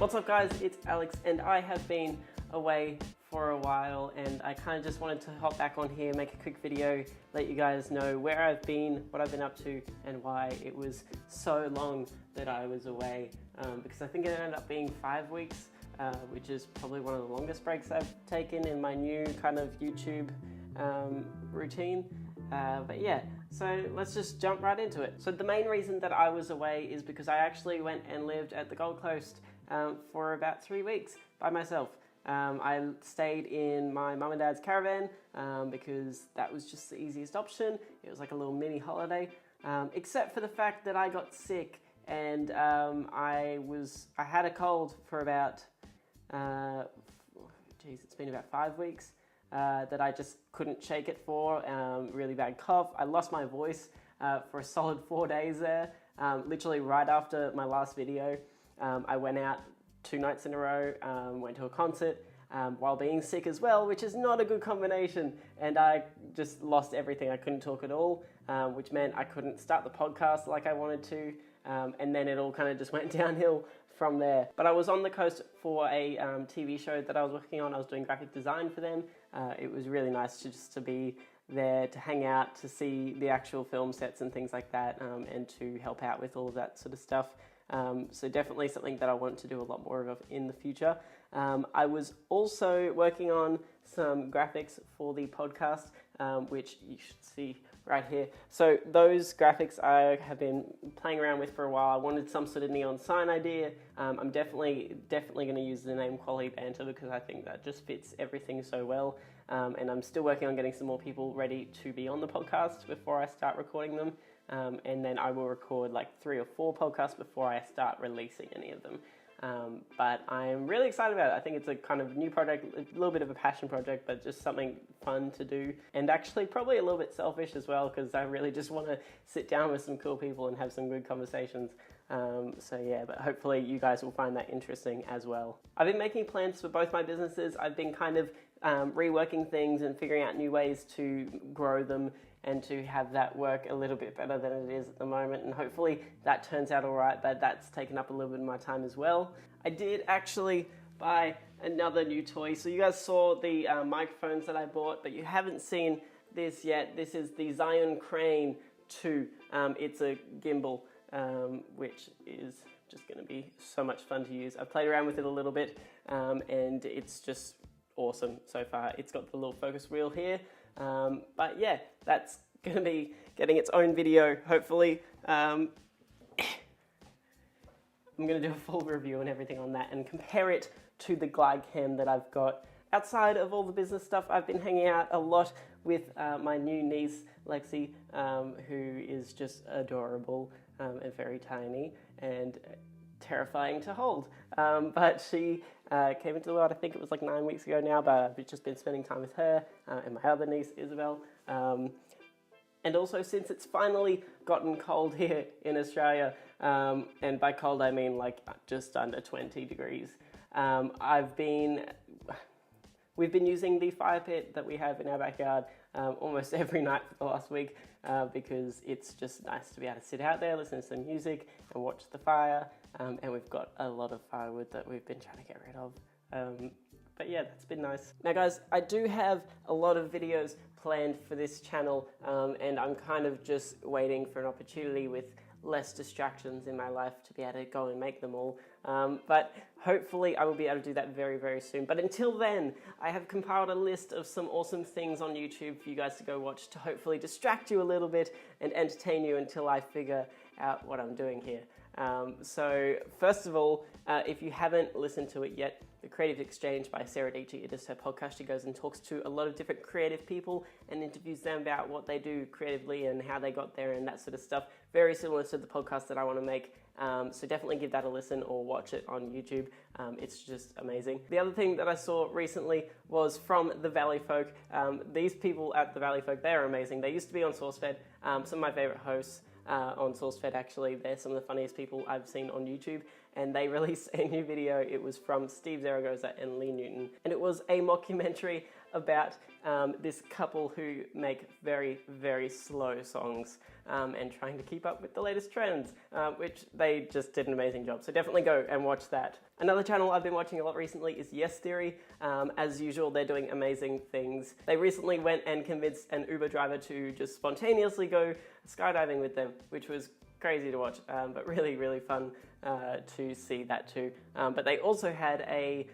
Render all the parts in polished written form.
What's up guys, it's Alex and I have been away for a while and I kind of just wanted to hop back on here, make a quick video, let you guys know where I've been, what I've been up to and why it was so long that I was away because I think it ended up being 5 weeks, which is probably one of the longest breaks I've taken in my new kind of YouTube routine. But yeah, so let's just jump right into it. So the main reason that I was away is because I actually went and lived at the Gold Coast for about 3 weeks by myself. I stayed in my mum and dad's caravan because that was just the easiest option. It was like a little mini holiday, except for the fact that I got sick and I had a cold for about, it's been about 5 weeks. That I just couldn't shake it for, really bad cough. I lost my voice for a solid 4 days there. Literally right after my last video, I went out 2 nights in a row, went to a concert while being sick as well, which is not a good combination. And I just lost everything. I couldn't talk at all, which meant I couldn't start the podcast like I wanted to. And then it all kind of just went downhill from there. But I was on the coast for a TV show that I was working on. I was doing graphic design for them. It was really nice to be there, to hang out, to see the actual film sets and things like that, and to help out with all of that sort of stuff. So definitely something that I want to do a lot more of in the future. I was also working on some graphics for the podcast, which you should see right here. So those graphics I have been playing around with for a while. I wanted some sort of neon sign idea. I'm definitely going to use the name Quality Banter because I think that just fits everything so well. And I'm still working on getting some more people ready to be on the podcast before I start recording them. And then I will record like 3 or 4 podcasts before I start releasing any of them. But I'm really excited about it. I think it's a kind of new project, a little bit of a passion project, but just something fun to do. And actually probably a little bit selfish as well, because I really just want to sit down with some cool people and have some good conversations. So yeah, but hopefully you guys will find that interesting as well. I've been making plans for both my businesses. I've been kind of reworking things and figuring out new ways to grow them and to have that work a little bit better than it is at the moment, and hopefully that turns out all right, but that's taken up a little bit of my time as well. I did actually buy another new toy. So you guys saw the microphones that I bought, but you haven't seen this yet. This is the Zion Crane 2. It's a gimbal, which is just gonna be so much fun to use. I've played around with it a little bit, and it's just awesome so far. It's got the little focus wheel here. But yeah, that's going to be getting its own video, hopefully. I'm going to do a full review and everything on that and compare it to the glide cam that I've got. Outside of all the business stuff, I've been hanging out a lot with my new niece, Lexi, who is just adorable and very tiny and terrifying to hold. But she came into the world, I think it was like 9 weeks ago now, but I've just been spending time with her and my other niece, Isabel. And also since it's finally gotten cold here in Australia, and by cold I mean like just under 20 degrees, we've been using the fire pit that we have in our backyard almost every night for the last week because it's just nice to be able to sit out there, listen to some music and watch the fire. And we've got a lot of firewood that we've been trying to get rid of. But yeah, that's been nice. Now guys, I do have a lot of videos planned for this channel, and I'm kind of just waiting for an opportunity with less distractions in my life to be able to go and make them all. But hopefully I will be able to do that very, very soon. But until then, I have compiled a list of some awesome things on YouTube for you guys to go watch to hopefully distract you a little bit and entertain you until I figure out what I'm doing here. So first of all, if you haven't listened to it yet, The Creative Exchange by Fera, it is her podcast. She goes and talks to a lot of different creative people and interviews them about what they do creatively and how they got there and that sort of stuff. Very similar to the podcast that I want to make. So definitely give that a listen or watch it on YouTube. It's just amazing. The other thing that I saw recently was from the Valleyfolk. These people at the Valleyfolk, they're amazing. They used to be on SourceFed. Some of my favorite hosts on SourceFed, actually. They're some of the funniest people I've seen on YouTube, and they released a new video. It was from Steve Zaragoza and Lee Newton, and it was was a mockumentary about this couple who make very, very slow songs and trying to keep up with the latest trends, which they just did an amazing job. So definitely go and watch that. Another channel I've been watching a lot recently is Yes Theory. As usual, they're doing amazing things. They recently went and convinced an Uber driver to just spontaneously go skydiving with them, which was crazy to watch, but really, really fun to see that too. But they also had a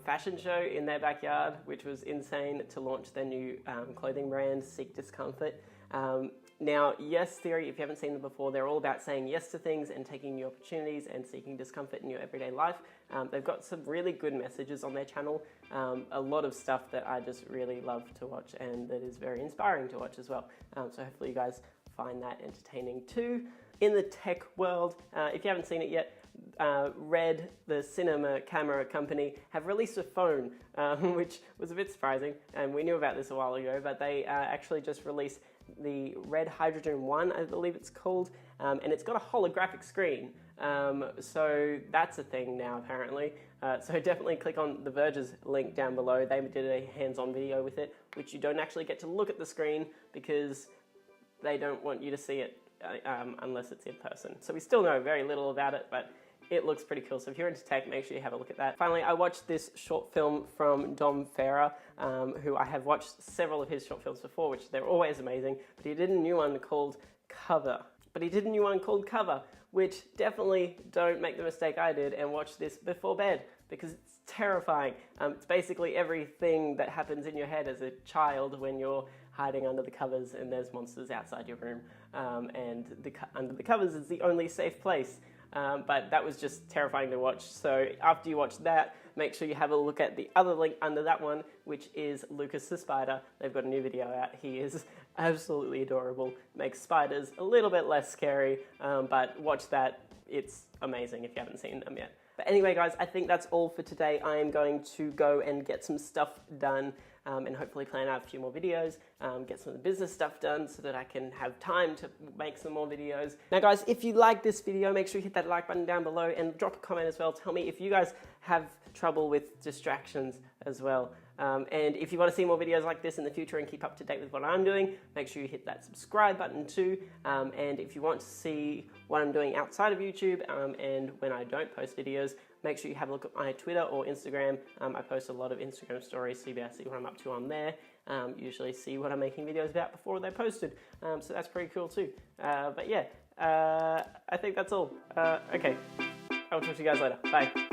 fashion show in their backyard, which was insane, to launch their new clothing brand, Seek Discomfort. Now, Yes Theory, if you haven't seen them before, they're all about saying yes to things and taking new opportunities and seeking discomfort in your everyday life. They've got some really good messages on their channel, a lot of stuff that I just really love to watch and that is very inspiring to watch as well. So hopefully you guys find that entertaining too. In the tech world, if you haven't seen it yet, Red, the cinema camera company, have released a phone, which was a bit surprising, and we knew about this a while ago, but they actually just released the Red Hydrogen 1, I believe it's called, and it's got a holographic screen. So that's a thing now, apparently. So definitely click on the Verge's link down below. They did a hands-on video with it, which you don't actually get to look at the screen because they don't want you to see it unless it's in person. So we still know very little about it, but it looks pretty cool. So if you're into tech, make sure you have a look at that. Finally, I watched this short film from Fera, who I have watched several of his short films before, which they're always amazing, but he did a new one called Cover. Which definitely don't make the mistake I did and watch this before bed, because it's terrifying. It's basically everything that happens in your head as a child when you're hiding under the covers and there's monsters outside your room, and under the covers is the only safe place. But that was just terrifying to watch. So after you watch that, make sure you have a look at the other link under that one, which is Lucas the Spider. They've got a new video out. He is absolutely adorable. Makes spiders a little bit less scary, but watch that. It's amazing if you haven't seen them yet. But anyway, guys, I think that's all for today. I am going to go and get some stuff done and hopefully plan out a few more videos, get some of the business stuff done so that I can have time to make some more videos. Now, guys, if you like this video, make sure you hit that like button down below and drop a comment as well. Tell me if you guys have trouble with distractions as well. And if you want to see more videos like this in the future and keep up to date with what I'm doing, make sure you hit that subscribe button too. And if you want to see what I'm doing outside of YouTube and when I don't post videos, make sure you have a look at my Twitter or Instagram. I post a lot of Instagram stories, so you'll be able to see what I'm up to on there. Usually see what I'm making videos about before they're posted. So that's pretty cool too. But yeah, I think that's all. Okay, I'll talk to you guys later. Bye.